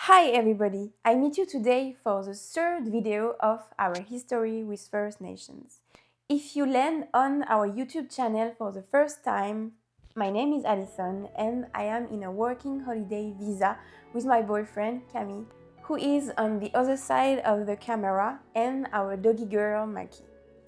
Hi everybody! I meet you today for the third video of our history with First Nations. If you land on our YouTube channel for the first time, my name is Alison and I am in a working holiday visa with my boyfriend Camille, who is on the other side of the camera, and our doggy girl Maki.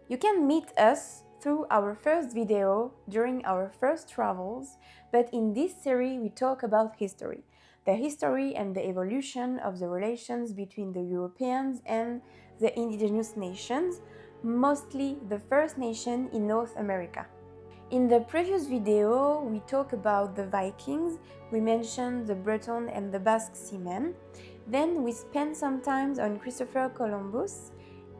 You can meet us through our first video during our first travels, but in this series we talk about history. The history and the evolution of the relations between the Europeans and the Indigenous Nations, mostly the First Nation in North America. In the previous video, we talked about the Vikings, we mentioned the Breton and the Basque seamen, then we spent some time on Christopher Columbus,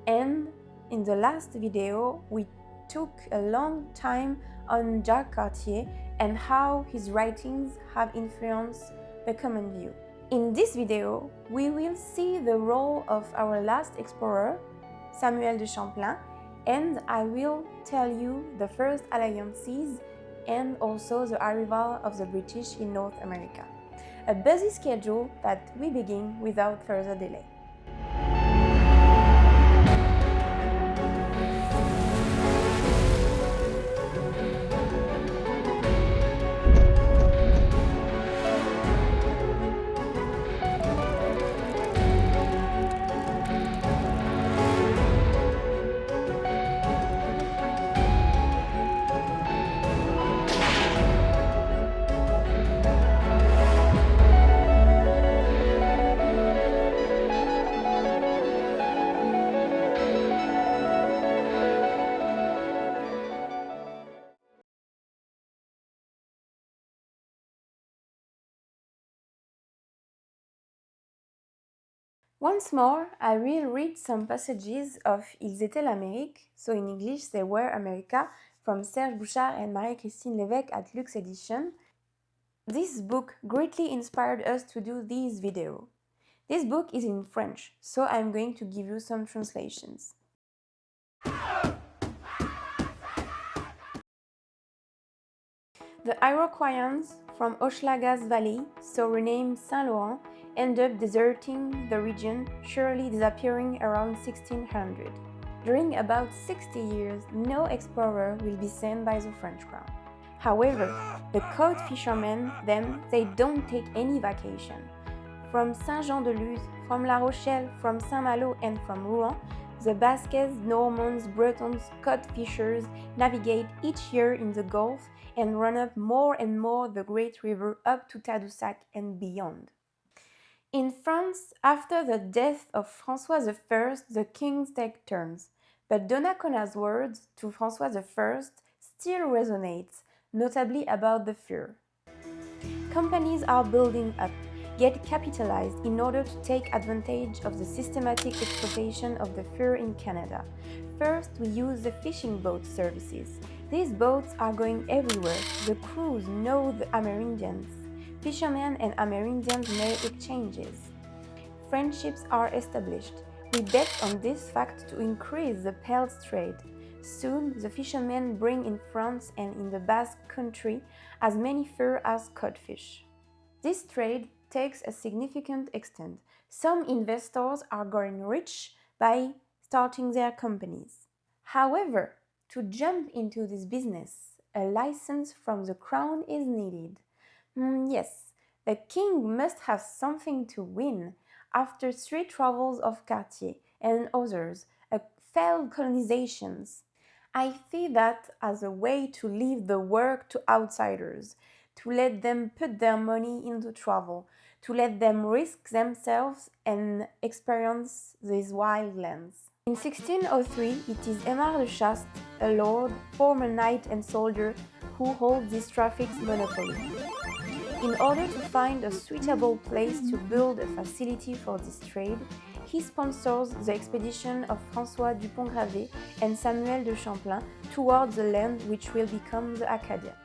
and in the last video, we took a long time on Jacques Cartier and how his writings have influenced the common view. In this video, we will see the role of our last explorer, Samuel de Champlain, and I will tell you the first alliances and also the arrival of the British in North America. A busy schedule that we begin without further delay. Once more, I will read some passages of Ils étaient l'Amérique, so in English They Were America, from Serge Bouchard and Marie-Christine Lévesque at Lux Edition. This book greatly inspired us to do this video. This book is in French, so I'm going to give you some translations. The Iroquoians from Hochelaga's Valley, so renamed Saint Laurent, end up deserting the region, surely disappearing around 1600. During about 60 years, no explorer will be sent by the French crown. However, the cod fishermen, they don't take any vacation. From Saint-Jean-de-Luz, from La Rochelle, from Saint-Malo and from Rouen, the Basques, Normans, Bretons, cod fishers navigate each year in the Gulf and run up more and more the great river up to Tadoussac and beyond. In France, after the death of François I, the kings take turns, but Donnacona's words to François I still resonate, notably about the fur. Companies are building up, get capitalized in order to take advantage of the systematic exploitation of the fur in Canada. First, we use the fishing boat services. These boats are going everywhere. The crews know the Amerindians. Fishermen and Amerindians make exchanges. Friendships are established. We bet on this fact to increase the pelts trade. Soon, the fishermen bring in France and in the Basque country as many fur as codfish. This trade takes a significant extent. Some investors are growing rich by starting their companies. However, to jump into this business, a license from the crown is needed. Yes, the king must have something to win. After 3 travels of Cartier and others, failed colonizations, I see that as a way to leave the work to outsiders, to let them put their money into travel, to let them risk themselves and experience these wild lands. In 1603, it is Aimar de Chaste, a lord, former knight and soldier, who holds this traffic's monopoly. In order to find a suitable place to build a facility for this trade, he sponsors the expedition of François Dupont-Gravé and Samuel de Champlain towards the land which will become the Acadia.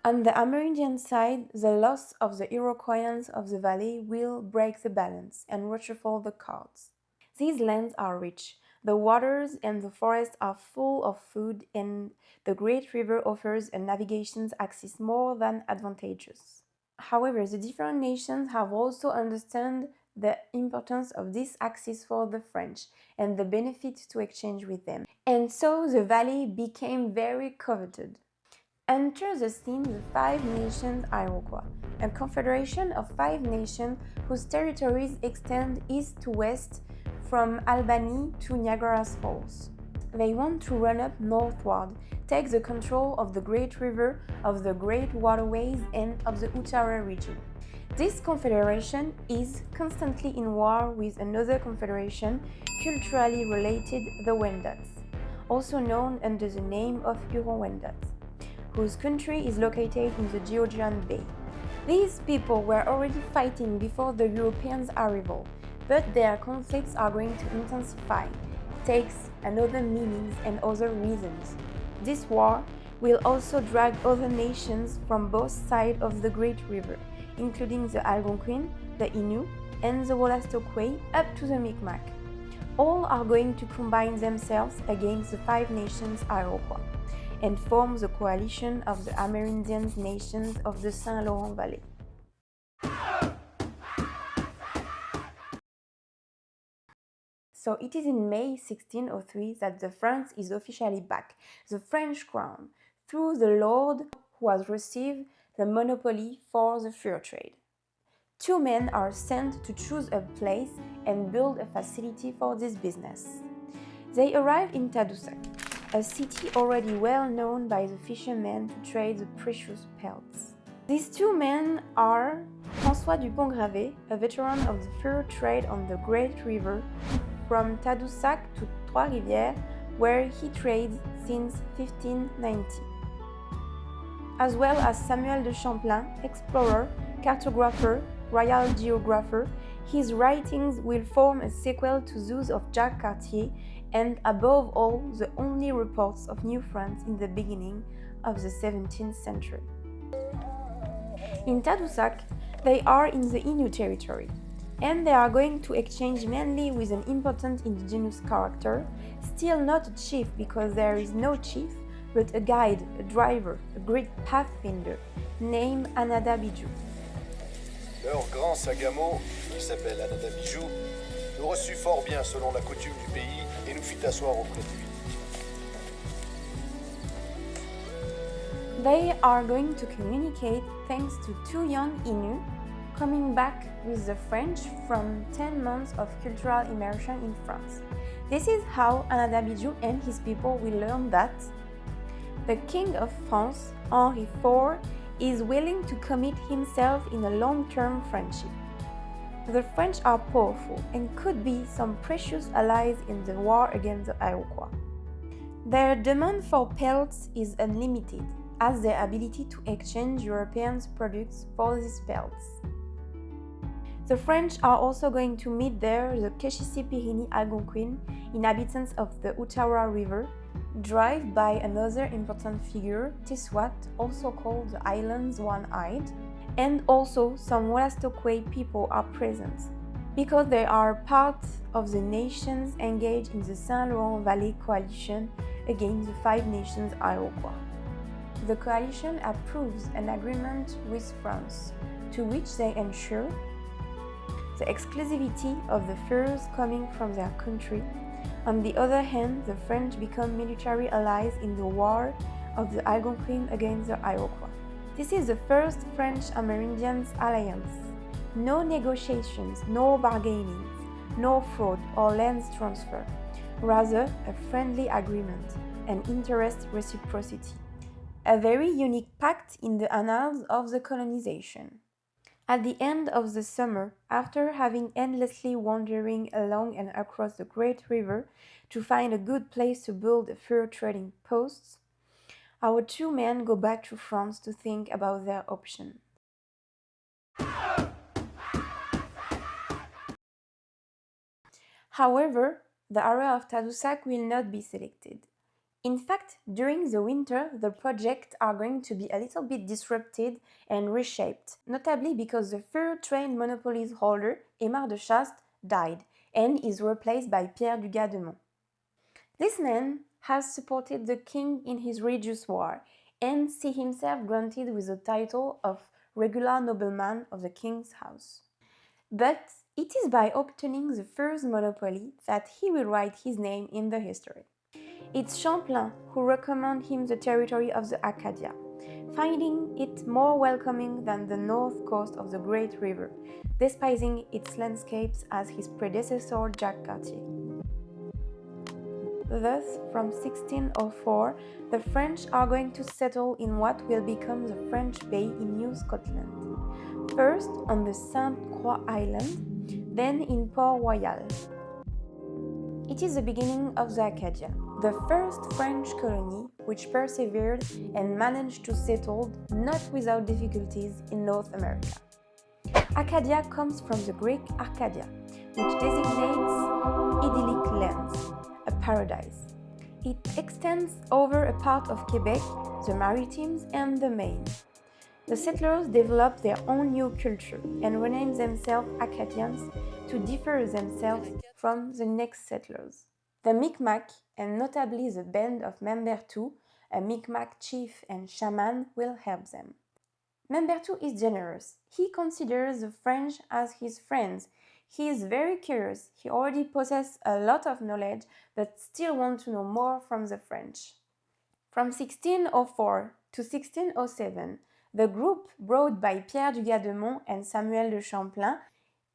On the Amerindian side, the loss of the Iroquoians of the valley will break the balance and reshuffle the cards. These lands are rich. The waters and the forests are full of food, and the great river offers a navigation access more than advantageous. However, the different nations have also understood the importance of this axis for the French and the benefit to exchange with them. And so the valley became very coveted. Enter the scene the Five Nations Iroquois, a confederation of 5 nations whose territories extend east to west from Albany to Niagara Falls. They want to run up northward, take the control of the Great River, of the Great Waterways, and of the Ottawa region. This confederation is constantly in war with another confederation culturally related, the Wendats, also known under the name of huron-wendat, whose country is located in the Georgian Bay. These people were already fighting before the Europeans' arrival, but their conflicts are going to intensify, takes another meanings and other reasons. This war will also drag other nations from both sides of the Great River, including the Algonquin, the Innu, and the Wolastoqey up to the Mi'kmaq. All are going to combine themselves against the 5 Nations Iroquois and form the coalition of the Amerindian nations of the Saint Laurent Valley. So it is in May 1603 that the France is officially back, the French crown, through the lord who has received the monopoly for the fur trade. 2 men are sent to choose a place and build a facility for this business. They arrive in Tadoussac, a city already well known by the fishermen to trade the precious pelts. These 2 men are François Dupont-Gravé, a veteran of the fur trade on the Great River, from Tadoussac to Trois-Rivières, where he trades since 1590, as well as Samuel de Champlain, explorer, cartographer, royal geographer. His writings will form a sequel to those of Jacques Cartier and, above all, the only reports of New France in the beginning of the 17th century. In Tadoussac, they are in the Innu territory, and they are going to exchange mainly with an important indigenous character, still not a chief because there is no chief, but a guide, a driver, a great pathfinder, named Anada-Bijou. Leur grand sagamo, qui s'appelle Anada-Bijou, nous reçut fort bien selon la coutume du pays et nous fit asseoir auprès de lui. They are going to communicate thanks to 2 young Innu coming back with the French from 10 months of cultural immersion in France. This is how Anada-Bijou and his people will learn that the King of France, Henri IV, is willing to commit himself in a long-term friendship. The French are powerful and could be some precious allies in the war against the Iroquois. Their demand for pelts is unlimited, as their ability to exchange European products for these pelts. The French are also going to meet there the Keshisipirini Algonquin, inhabitants of the Ottawa River, driven by another important figure, Tiswat, also called the Island's One-Eyed, and also some Wolastoqey people are present, because they are part of the nations engaged in the Saint Laurent Valley coalition against the 5 Nations Iroquois. The coalition approves an agreement with France, to which they ensure the exclusivity of the furs coming from their country. On the other hand, the French become military allies in the war of the Algonquin against the Iroquois. This is the first French-Amerindian alliance. No negotiations, no bargainings, no fraud or lands transfer. Rather, a friendly agreement and interest reciprocity. A very unique pact in the annals of the colonization. At the end of the summer, after having endlessly wandering along and across the Great River to find a good place to build a fur trading post, our 2 men go back to France to think about their option. However, the area of Tadoussac will not be selected. In fact, during the winter, the projects are going to be a little bit disrupted and reshaped, notably because the fur trade monopolies holder, Aimard de Chastes, died and is replaced by Pierre du Gardemont. This man has supported the king in his religious war and see himself granted with the title of regular nobleman of the king's house. But It is by obtaining the first monopoly that he will write his name in the history. It's Champlain who recommended him the territory of the Acadia, finding it more welcoming than the north coast of the Great River, despising its landscapes as his predecessor Jacques Cartier. Thus, from 1604, the French are going to settle in what will become the French Bay in New Scotland. First on the Sainte Croix Island, then in Port Royal. It is the beginning of the Acadia, the first French colony which persevered and managed to settle, not without difficulties, in North America. Acadia comes from the Greek Arcadia, which designates idyllic lands, a paradise. It extends over a part of Quebec, the Maritimes, and the Maine. The settlers developed their own new culture and renamed themselves Acadians to differ themselves from the next settlers. The Micmac, and notably the band of Membertou, a Micmac chief and shaman, will help them. Membertou is generous. He considers the French as his friends. He is very curious. He already possesses a lot of knowledge, but still wants to know more from the French. From 1604 to 1607, the group brought by Pierre du Gademont and Samuel de Champlain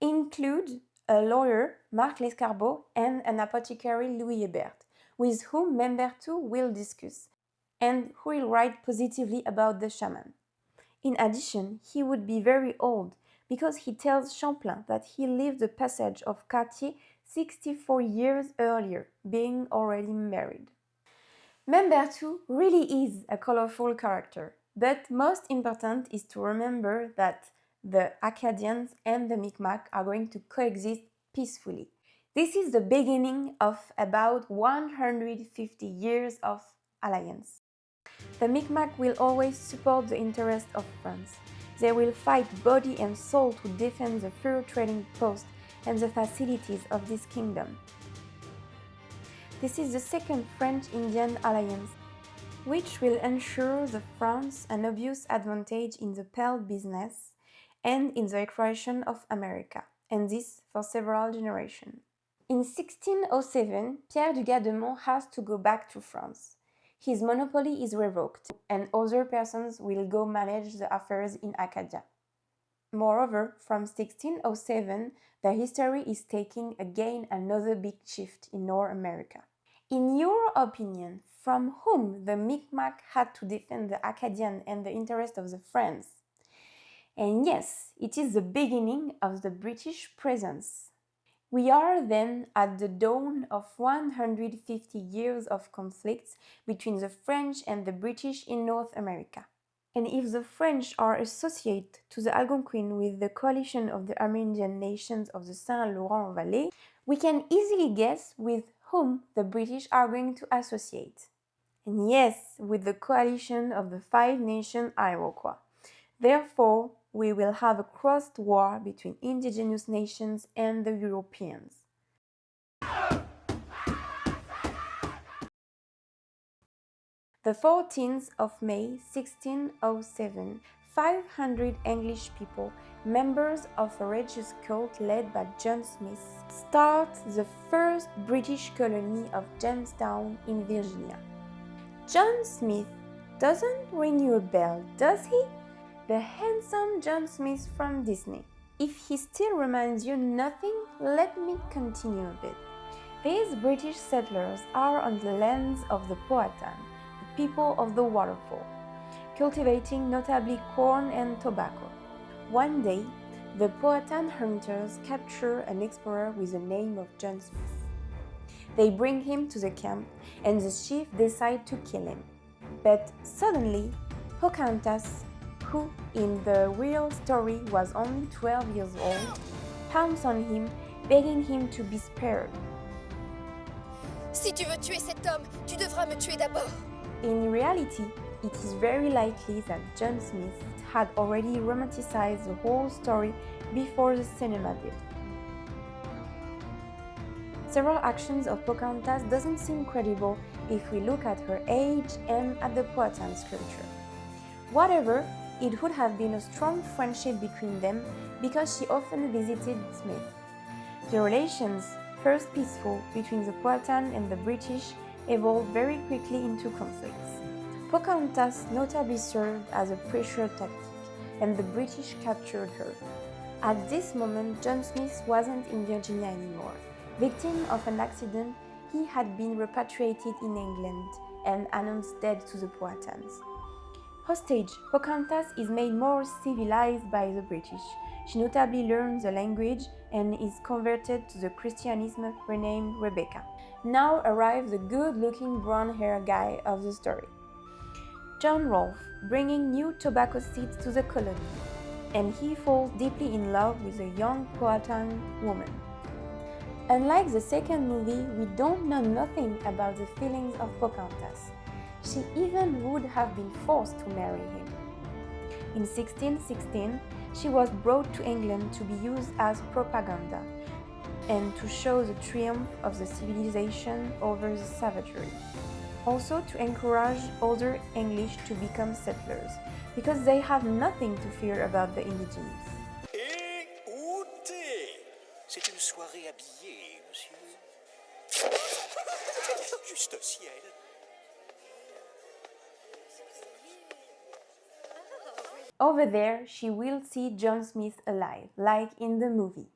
include a lawyer, Marc Lescarbot, and an apothecary, Louis Hébert, with whom Membertou will discuss, and who will write positively about the shaman. In addition, he would be very old, because he tells Champlain that he lived the passage of Cartier 64 years earlier, being already married. Membertou really is a colorful character, but most important is to remember that the Acadians and the Micmac are going to coexist peacefully. This is the beginning of about 150 years of alliance. The Micmac will always support the interests of France. They will fight body and soul to defend the fur trading post and the facilities of this kingdom. This is the second French-Indian alliance, which will ensure the France an obvious advantage in the pearl business and in the exploration of America, and this for several generations. In 1607, Pierre du Gademont has to go back to France. His monopoly is revoked, and other persons will go manage the affairs in Acadia. Moreover, from 1607, the history is taking again another big shift in North America. In your opinion, from whom the Micmac had to defend the Acadian and the interest of the French? And yes, it is the beginning of the British presence. We are then at the dawn of 150 years of conflicts between the French and the British in North America. And if the French are associated to the Algonquin with the coalition of the Indigenous Nations of the Saint Laurent Valley, we can easily guess with whom the British are going to associate. And yes, with the coalition of the Five Nation Iroquois. Therefore, we will have a crossed war between Indigenous Nations and the Europeans. The 14th of May 1607, 500 English people, members of a religious cult led by John Smith, start the first British colony of Jamestown in Virginia. John Smith doesn't ring you a bell, does he? The handsome John Smith from Disney. If he still reminds you nothing, let me continue a bit. These British settlers are on the lands of the Powhatan, the people of the waterfall, cultivating notably corn and tobacco. One day, the Powhatan hunters capture an explorer with the name of John Smith. They bring him to the camp, and the chief decides to kill him. But suddenly, Pocahontas, who in the real story was only 12 years old, pounces on him, begging him to be spared. Si tu veux tuer cet homme, tu devras me tuer d'abord. In reality, it is very likely that John Smith had already romanticized the whole story before the cinema did. Several actions of Pocahontas doesn't seem credible if we look at her age and at the Powhatan sculpture. Whatever, it would have been a strong friendship between them because she often visited Smith. The relations, first peaceful between the Powhatan and the British, evolved very quickly into conflicts. Pocahontas notably served as a pressure tactic, and the British captured her. At this moment, John Smith wasn't in Virginia anymore. Victim of an accident, he had been repatriated in England and announced dead to the Powhatans. Hostage, Pocahontas is made more civilized by the British. She notably learns the language and is converted to the Christianism, renamed Rebecca. Now arrives the good-looking brown-haired guy of the story, John Rolfe, bringing new tobacco seeds to the colony, and he falls deeply in love with a young Powhatan woman. Unlike the second movie, we don't know nothing about the feelings of Pocahontas. She even would have been forced to marry him. In 1616, she was brought to England to be used as propaganda and to show the triumph of the civilization over the savagery. Also to encourage other English to become settlers, because they have nothing to fear about the indigenous. Écoutez, c'est une soirée habillée, monsieur. Juste au ciel. Over there, she will see John Smith alive, like in the movie.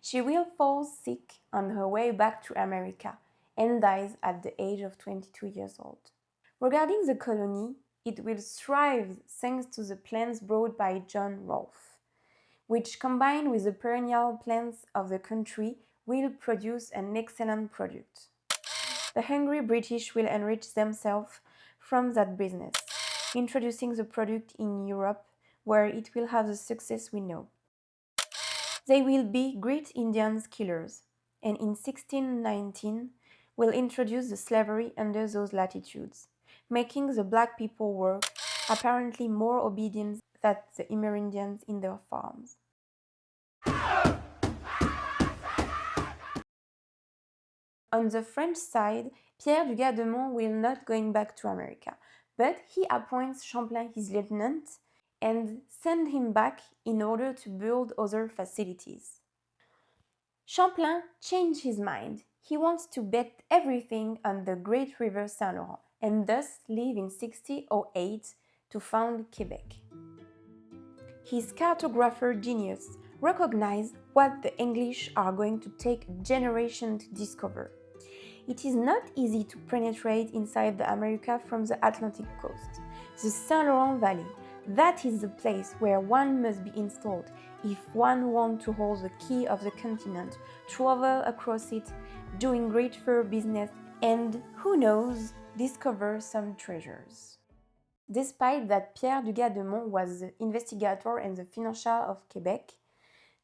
She will fall sick on her way back to America and dies at the age of 22 years old. Regarding the colony, it will thrive thanks to the plants brought by John Rolfe, which combined with the perennial plants of the country will produce an excellent product. The hungry British will enrich themselves from that business, introducing the product in Europe, where it will have the success we know. They will be great Indians killers, and in 1619 will introduce the slavery under those latitudes, making the black people work apparently more obedient than the Amerindians in their farms. On the French side, Pierre du Gardemont will not going back to America, but he appoints Champlain his lieutenant and send him back in order to build other facilities. Champlain changed his mind. He wants to bet everything on the great river Saint Laurent and thus leave in 1608 to found Quebec. His cartographer genius recognized what the English are going to take a generation to discover. It is not easy to penetrate inside the America from the Atlantic coast. The Saint Laurent Valley, that is the place where one must be installed if one wants to hold the key of the continent, travel across it, doing great fur business, and, who knows, discover some treasures. Despite that Pierre du Gardemont was the investigator and the financier of Quebec,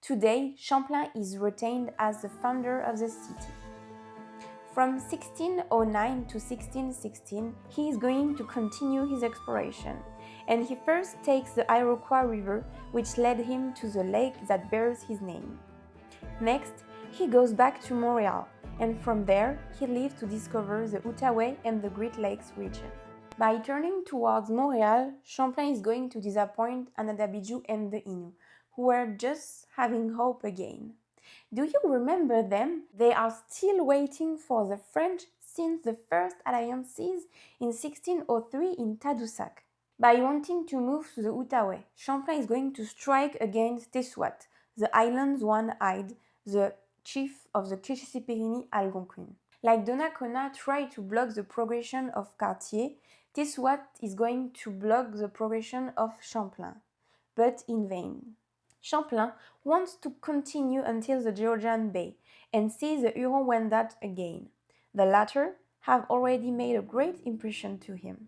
today Champlain is retained as the founder of the city. From 1609 to 1616, he is going to continue his exploration, and he first takes the Iroquois River, which led him to the lake that bears his name. Next, he goes back to Montreal, and from there, he leaves to discover the Outaouais and the Great Lakes region. By turning towards Montreal, Champlain is going to disappoint Anadabijou and the Innu, who were just having hope again. Do you remember them? They are still waiting for the French since the first alliances in 1603 in Tadoussac. By wanting to move to the Outaouais, Champlain is going to strike against Tessouat, the island's one-eyed, the chief of the Kishipirini Algonquin. Like Donnacona tried to block the progression of Cartier, Tessouat is going to block the progression of Champlain, but in vain. Champlain wants to continue until the Georgian Bay and see the huron-wendat again. The latter have already made a great impression to him.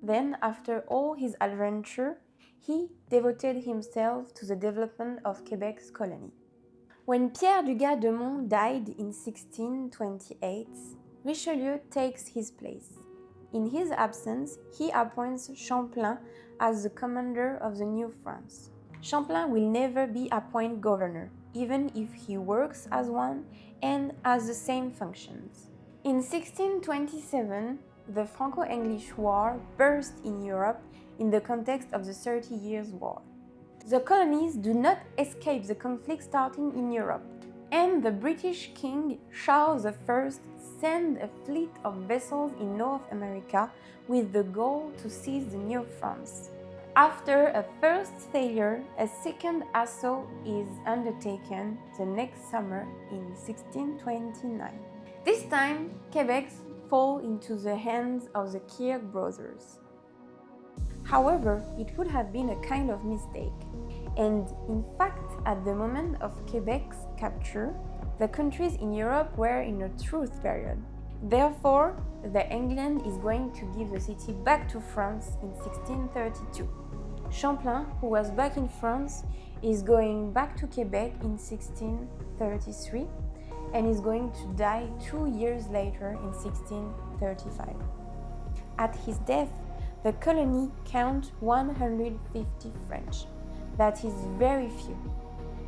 Then, after all his adventure, he devoted himself to the development of Quebec's colony. When Pierre du Gardemont died in 1628, Richelieu takes his place. In his absence, he appoints Champlain as the commander of the New France. Champlain will never be appointed governor, even if he works as one and has the same functions. In 1627, the Franco-English War burst in Europe in the context of the 30 Years' War. The colonies do not escape the conflict starting in Europe. And the British King Charles I sent a fleet of vessels in North America with the goal to seize the New France. After a first failure, a second assault is undertaken the next summer in 1629. This time, Quebec falls into the hands of the Kirk brothers. However, it would have been a kind of mistake. And in fact, at the moment of Quebec's capture, the countries in Europe were in a truce period. Therefore, England is going to give the city back to France in 1632. Champlain, who was back in France, is going back to Quebec in 1633 and is going to die 2 years later in 1635. At his death, the colony counts 150 French. That is very few.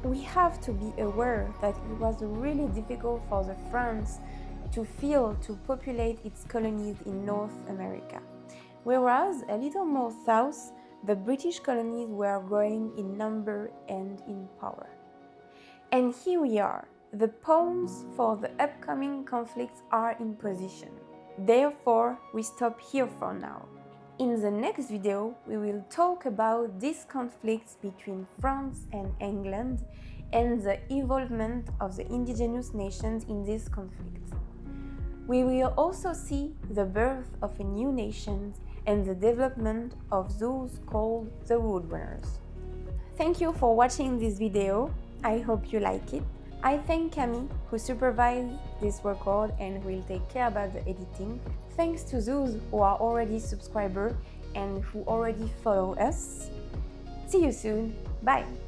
We have to be aware that it was really difficult for the France to populate its colonies in North America, whereas a little more south, the British colonies were growing in number and in power. And here we are. The pawns for the upcoming conflicts are in position. Therefore, we stop here for now. In the next video, we will talk about these conflicts between France and England and the involvement of the Indigenous Nations in this conflict. We will also see the birth of a new nation and the development of those called the Roadrunners. Thank you for watching this video. I hope you like it. I thank Camille, who supervised this record and who will take care about the editing. Thanks to those who are already subscribers and who already follow us. See you soon. Bye!